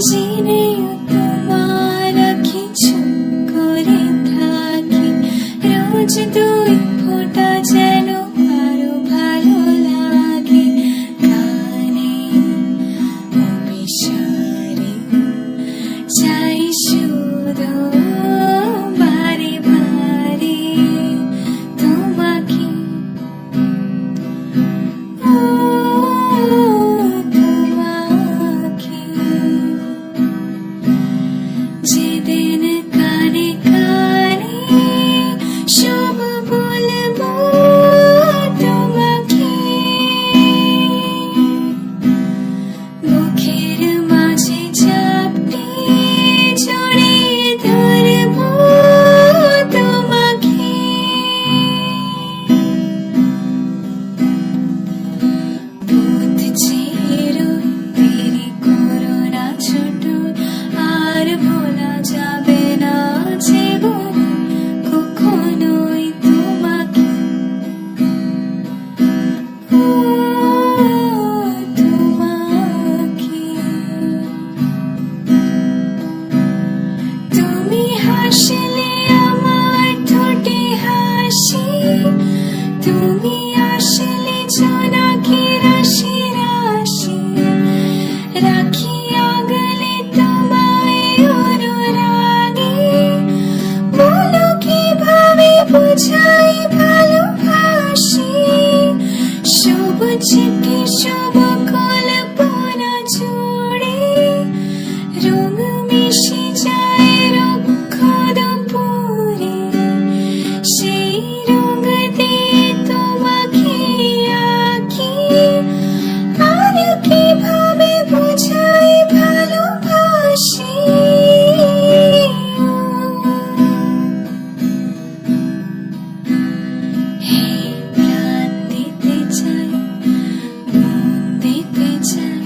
জেনেও তোমার কিছু করে থাকি, রোজ দুই ফোঁটা যেন আরো ভালো লাগে। গানে অভিসারে চাই শুধু বারে বারে তোমাকে, তোমাকে। যেদিন কানে কানে সব বলবো তোমাকে, মুখের মাঝে চাপটি জড়িয়ে ধরবো তোমাকে। পথ চিরই দেরি করো না ছোট, আর ভোলা যাবে না জীবনে কখনোই তোমাকে। তোমাকে তুমি হাসলে আমার ঠোঁটে হাসি, তুমি আসলে জোনাকি রাশি রাশি, রাখি আগলে তোমায় অনুরাগে। বলো কিভাবে বোঝাই ভালোবাসি, শুভ চিঠি শুভ কল্পনা জুড়ে রঙ মিশে যায় রুক্ষ দুপুরে, সেই রঙ দিয়ে তোমাকে আঁকি। আর কিভাবে বোঝাই ভালোবাসি, এই প্রাণ দিতে চাই, মন দিতে চাই,